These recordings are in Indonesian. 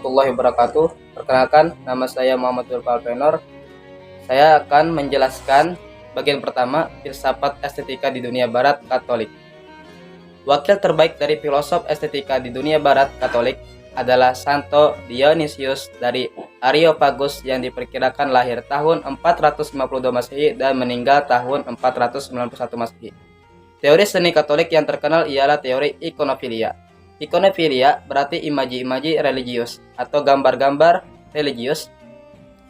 warahmatullahi wabarakatuh. Perkenalkan, nama saya Muhammad Alpenor. Saya akan menjelaskan bagian pertama, filsafat estetika di dunia Barat Katolik. Wakil terbaik dari filosof estetika di dunia Barat Katolik adalah Santo Dionysius dari Areopagus yang diperkirakan lahir tahun 452 Masehi dan meninggal tahun 491 Masehi. Teori seni Katolik yang terkenal ialah teori ikonofilia. Ikonofilia berarti imaji-imaji religius atau gambar-gambar religius.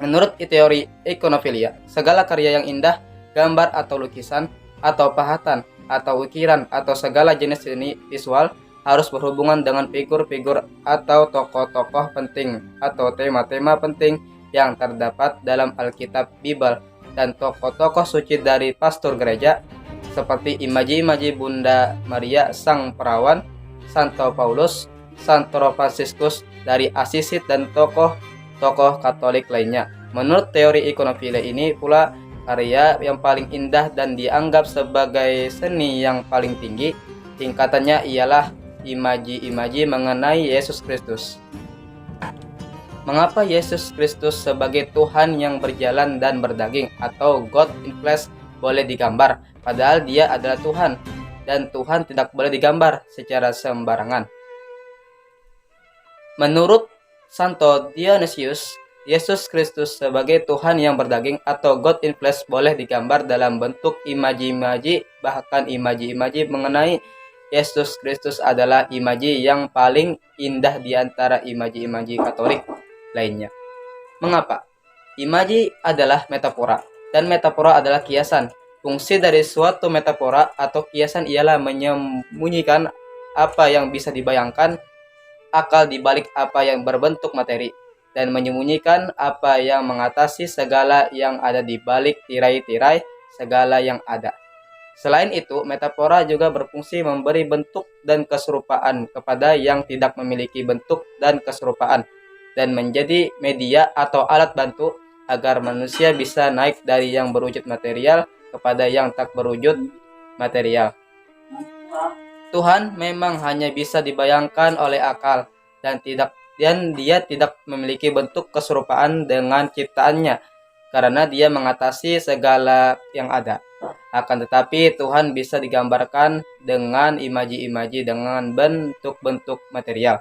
Menurut teori ikonofilia, segala karya yang indah, gambar atau lukisan, atau pahatan, atau ukiran, atau segala jenis seni visual harus berhubungan dengan figur-figur atau tokoh-tokoh penting atau tema-tema penting yang terdapat dalam Alkitab Bible dan tokoh-tokoh suci dari pastor gereja seperti imaji-imaji Bunda Maria Sang Perawan, Santo Paulus, Santo Fransiskus dari Assisi dan tokoh-tokoh Katolik lainnya. Menurut teori ikonofilia ini pula, karya yang paling indah dan dianggap sebagai seni yang paling tinggi tingkatannya ialah imaji-imaji mengenai Yesus Kristus. Mengapa Yesus Kristus sebagai Tuhan yang berjalan dan berdaging atau God in flesh boleh digambar, padahal Dia adalah Tuhan, dan Tuhan tidak boleh digambar secara sembarangan? Menurut Santo Dionysius, Yesus Kristus sebagai Tuhan yang berdaging atau God in flesh boleh digambar dalam bentuk imaji-imaji, bahkan imaji-imaji mengenai Yesus Kristus adalah imaji yang paling indah di antara imaji-imaji Katolik lainnya. Mengapa? Imaji adalah metafora, dan metafora adalah kiasan. Fungsi dari suatu metafora atau kiasan ialah menyembunyikan apa yang bisa dibayangkan akal di balik apa yang berbentuk materi, dan menyembunyikan apa yang mengatasi segala yang ada di balik tirai-tirai segala yang ada. Selain itu, metafora juga berfungsi memberi bentuk dan keserupaan kepada yang tidak memiliki bentuk dan keserupaan, dan menjadi media atau alat bantu agar manusia bisa naik dari yang berwujud material kepada yang tak berwujud material. Tuhan memang hanya bisa dibayangkan oleh akal dan Dia tidak memiliki bentuk keserupaan dengan ciptaannya karena Dia mengatasi segala yang ada. Akan tetapi Tuhan bisa digambarkan dengan imaji-imaji dengan bentuk-bentuk material.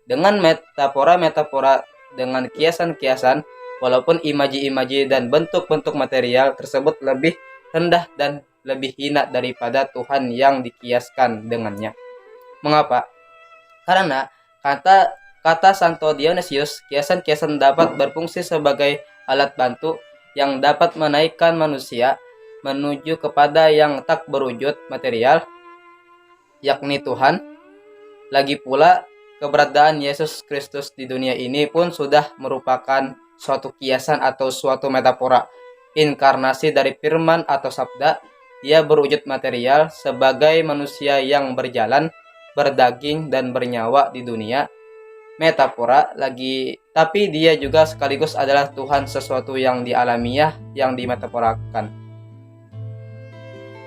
Dengan metafora-metafora, dengan kiasan-kiasan, walaupun imaji-imaji dan bentuk-bentuk material tersebut lebih rendah dan lebih hina daripada Tuhan yang dikiaskan dengannya. Mengapa? Karena kata Santo Dionysius, kiasan-kiasan dapat berfungsi sebagai alat bantu yang dapat menaikkan manusia menuju kepada yang tak berwujud material, yakni Tuhan. Lagi pula, keberadaan Yesus Kristus di dunia ini pun sudah merupakan suatu kiasan atau suatu metafora, inkarnasi dari firman atau sabda. Dia berwujud material sebagai manusia yang berjalan, berdaging, dan bernyawa di dunia metafora lagi, tapi Dia juga sekaligus adalah Tuhan, sesuatu yang dialamiah yang dimetaforakan.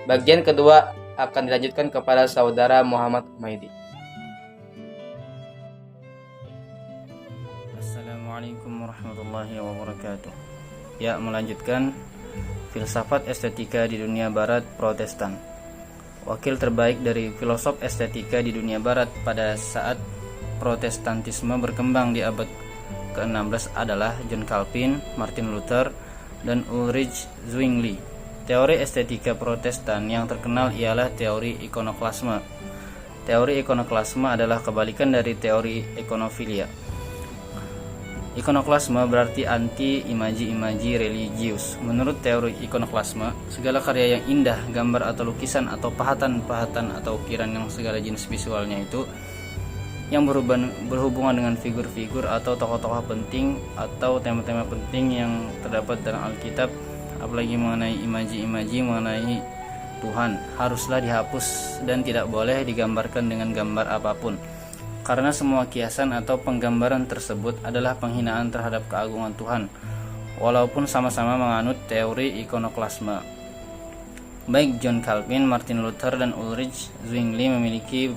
Bagian kedua akan dilanjutkan kepada saudara Muhammad Humaidi. Assalamualaikum warahmatullahi wabarakatuh. Ya, melanjutkan filsafat estetika di dunia Barat Protestan. Wakil terbaik dari filosof estetika di dunia Barat pada saat Protestantisme berkembang di abad ke-16 adalah John Calvin, Martin Luther, dan Ulrich Zwingli. Teori estetika Protestan yang terkenal ialah teori ikonoklasme. Teori ikonoklasme adalah kebalikan dari teori ikonofilia. Ikonoklasme berarti anti imaji-imaji religius. Menurut teori ikonoklasme, segala karya yang indah, gambar atau lukisan atau pahatan-pahatan atau ukiran yang segala jenis visualnya itu yang berhubungan dengan figur-figur atau tokoh-tokoh penting atau tema-tema penting yang terdapat dalam Alkitab, apalagi mengenai imaji-imaji mengenai Tuhan, haruslah dihapus dan tidak boleh digambarkan dengan gambar apapun. Karena semua kiasan atau penggambaran tersebut adalah penghinaan terhadap keagungan Tuhan, walaupun sama-sama menganut teori ikonoklasme. Baik John Calvin, Martin Luther, dan Ulrich Zwingli memiliki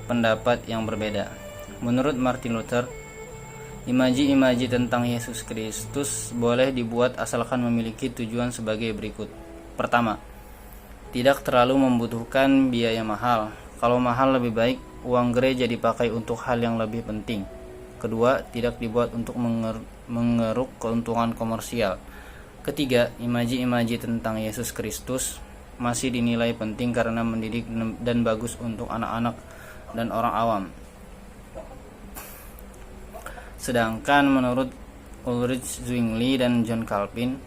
pendapat yang berbeda. Menurut Martin Luther, Imaji-imaji tentang Yesus Kristus boleh dibuat asalkan memiliki tujuan sebagai berikut. Pertama, tidak terlalu membutuhkan biaya mahal. Kalau mahal lebih baik uang gereja dipakai untuk hal yang lebih penting. Kedua, tidak dibuat untuk mengeruk keuntungan komersial. Ketiga, imaji-imaji tentang Yesus Kristus masih dinilai penting karena mendidik dan bagus untuk anak-anak dan orang awam. Sedangkan menurut Ulrich Zwingli dan John Calvin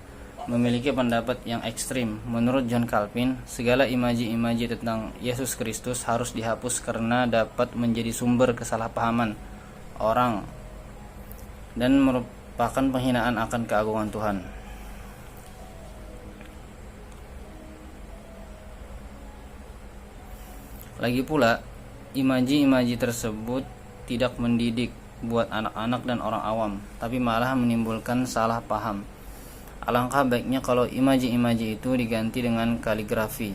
memiliki pendapat yang ekstrim. Menurut John Calvin, segala imaji-imaji tentang Yesus Kristus harus dihapus karena dapat menjadi sumber kesalahpahaman orang dan merupakan penghinaan akan keagungan Tuhan. Lagi pula, imaji-imaji tersebut tidak mendidik buat anak-anak dan orang awam, tapi malah menimbulkan salah paham. Alangkah baiknya kalau imaji-imaji itu diganti dengan kaligrafi.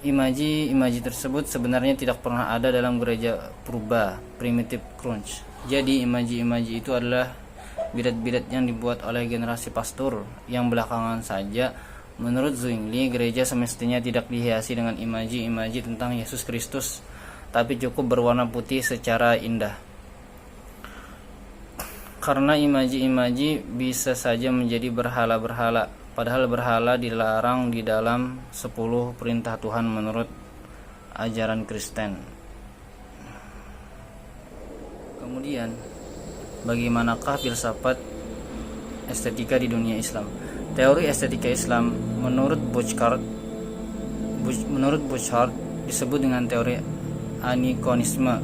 Imaji tersebut sebenarnya tidak pernah ada dalam gereja purba, primitive crunch. Jadi imaji-imaji itu adalah bidat-bidat yang dibuat oleh generasi pastor yang belakangan saja. Menurut Zwingli, gereja semestinya tidak dihiasi dengan imaji-imaji tentang Yesus Kristus, tapi cukup berwarna putih secara indah. Karena imaji-imaji bisa saja menjadi berhala-berhala, padahal berhala dilarang di dalam 10 perintah Tuhan menurut ajaran Kristen. Kemudian, bagaimanakah filsafat estetika di dunia Islam? Teori estetika Islam menurut Burchard disebut dengan teori anikonisme.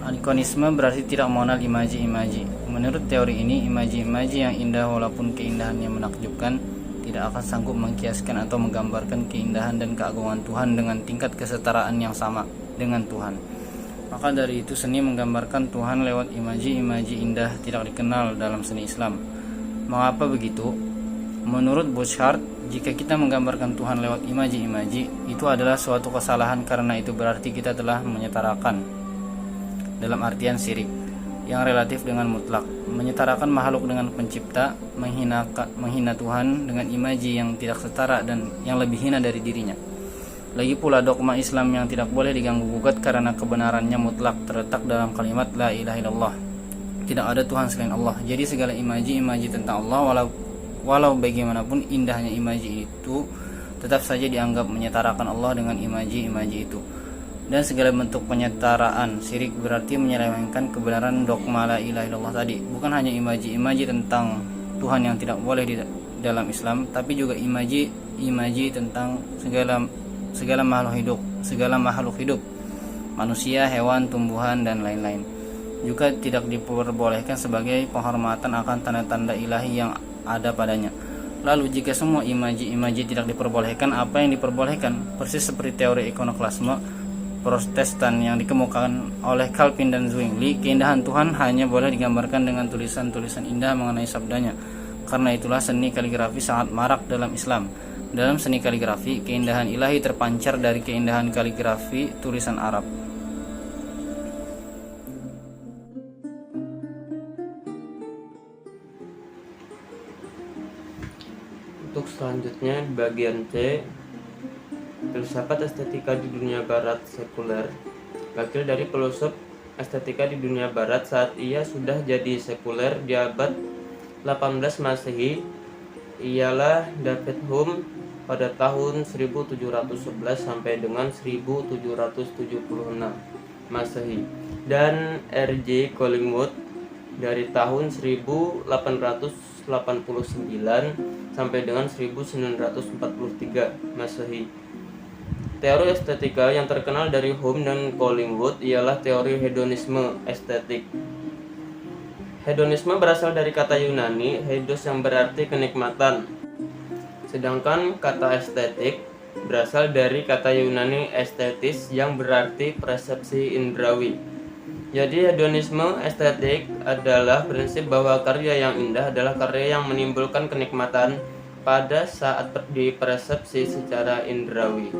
Anikonisme berarti tidak mengenal imaji-imaji. Menurut teori ini, imaji-imaji yang indah walaupun keindahannya menakjubkan tidak akan sanggup mengkiaskan atau menggambarkan keindahan dan keagungan Tuhan dengan tingkat kesetaraan yang sama dengan Tuhan. Maka dari itu seni menggambarkan Tuhan lewat imaji-imaji indah tidak dikenal dalam seni Islam. Mengapa begitu? Menurut Burchard, jika kita menggambarkan Tuhan lewat imaji-imaji, itu adalah suatu kesalahan karena itu berarti kita telah menyetarakan, dalam artian syirik, yang relatif dengan mutlak, menyetarakan makhluk dengan pencipta, menghina Tuhan dengan imaji yang tidak setara dan yang lebih hina dari dirinya. Lagi pula dogma Islam yang tidak boleh diganggu-gugat karena kebenarannya mutlak terletak dalam kalimat La ilaha illallah. Tidak ada Tuhan selain Allah. Jadi segala imaji-imaji tentang Allah walau bagaimanapun indahnya imaji itu tetap saja dianggap menyetarakan Allah dengan imaji-imaji itu. Dan segala bentuk penyetaraan syirik berarti menyelewengkan kebenaran dogma La ilaha illallah tadi. Bukan hanya imaji-imaji tentang Tuhan yang tidak boleh di dalam Islam, tapi juga imaji tentang segala makhluk hidup, manusia, hewan, tumbuhan, dan lain-lain. Juga tidak diperbolehkan sebagai penghormatan akan tanda-tanda ilahi yang ada padanya. Lalu jika semua imaji-imaji tidak diperbolehkan, apa yang diperbolehkan? Persis seperti teori ikonoklasme Protestan yang dikemukakan oleh Calvin dan Zwingli, keindahan Tuhan hanya boleh digambarkan dengan tulisan-tulisan indah mengenai sabdanya. Karena itulah seni kaligrafi sangat marak dalam Islam. Dalam seni kaligrafi, keindahan ilahi terpancar dari keindahan kaligrafi tulisan Arab. Untuk selanjutnya di bagian C, filsafat estetika di dunia barat sekuler. Wakil dari filosof estetika di dunia barat saat ia sudah jadi sekuler di abad 18 Masehi ialah David Hume pada tahun 1711 sampai dengan 1776 Masehi dan R.J. Collingwood dari tahun 1889 sampai dengan 1943 Masehi. Teori estetika yang terkenal dari Hume dan Collingwood ialah teori hedonisme estetik. Hedonisme berasal dari kata Yunani heidos yang berarti kenikmatan. Sedangkan kata estetik berasal dari kata Yunani estetis yang berarti persepsi indrawi. Jadi hedonisme estetik adalah prinsip bahwa karya yang indah adalah karya yang menimbulkan kenikmatan pada saat dipersepsi secara indrawi.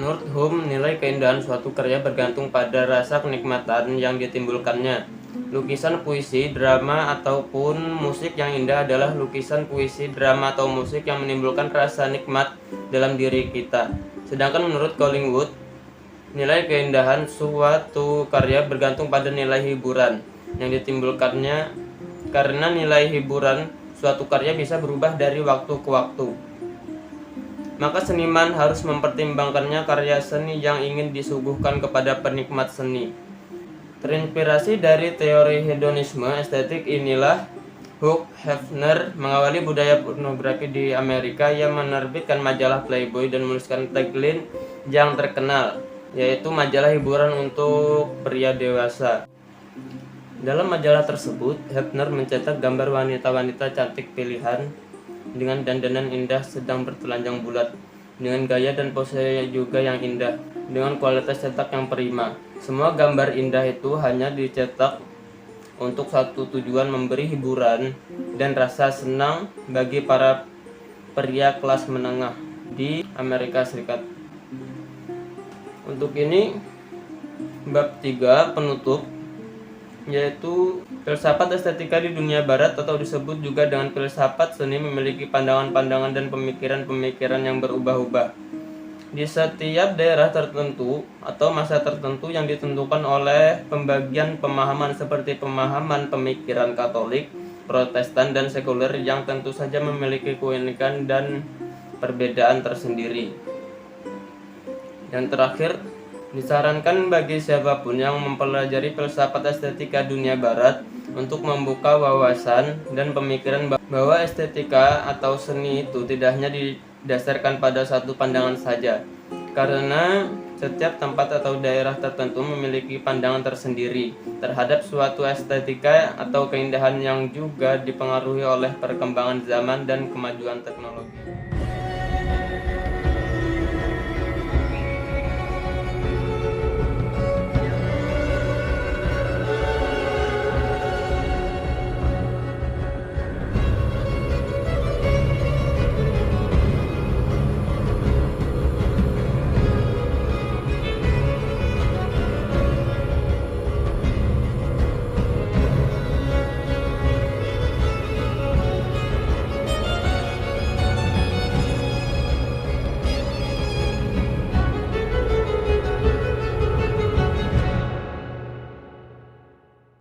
Menurut Hume, nilai keindahan suatu karya bergantung pada rasa kenikmatan yang ditimbulkannya. Lukisan puisi, drama, ataupun musik yang indah adalah lukisan puisi, drama, atau musik yang menimbulkan rasa nikmat dalam diri kita. Sedangkan menurut Collingwood, nilai keindahan suatu karya bergantung pada nilai hiburan yang ditimbulkannya, karena nilai hiburan suatu karya bisa berubah dari waktu ke waktu. Maka seniman harus mempertimbangkannya karya seni yang ingin disuguhkan kepada penikmat seni. Terinspirasi dari teori hedonisme estetik inilah Hugh Hefner mengawali budaya pornografi di Amerika. Ia menerbitkan majalah Playboy dan menuliskan tagline yang terkenal, yaitu majalah hiburan untuk pria dewasa. Dalam majalah tersebut, Hefner mencetak gambar wanita-wanita cantik pilihan dengan dandanan indah sedang bertelanjang bulat, dengan gaya dan pose juga yang indah, dengan kualitas cetak yang prima. Semua gambar indah itu hanya dicetak untuk satu tujuan, memberi hiburan dan rasa senang bagi para pria kelas menengah di Amerika Serikat. Untuk ini, bab 3 penutup, yaitu filsafat estetika di dunia barat atau disebut juga dengan filsafat seni memiliki pandangan-pandangan dan pemikiran-pemikiran yang berubah-ubah. Di setiap daerah tertentu atau masa tertentu yang ditentukan oleh pembagian pemahaman seperti pemahaman pemikiran Katolik, Protestan, dan sekuler yang tentu saja memiliki keunikan dan perbedaan tersendiri. Yang terakhir, disarankan bagi siapapun yang mempelajari filsafat estetika dunia barat untuk membuka wawasan dan pemikiran bahwa estetika atau seni itu tidak hanya didasarkan pada satu pandangan saja, karena setiap tempat atau daerah tertentu memiliki pandangan tersendiri terhadap suatu estetika atau keindahan yang juga dipengaruhi oleh perkembangan zaman dan kemajuan teknologi.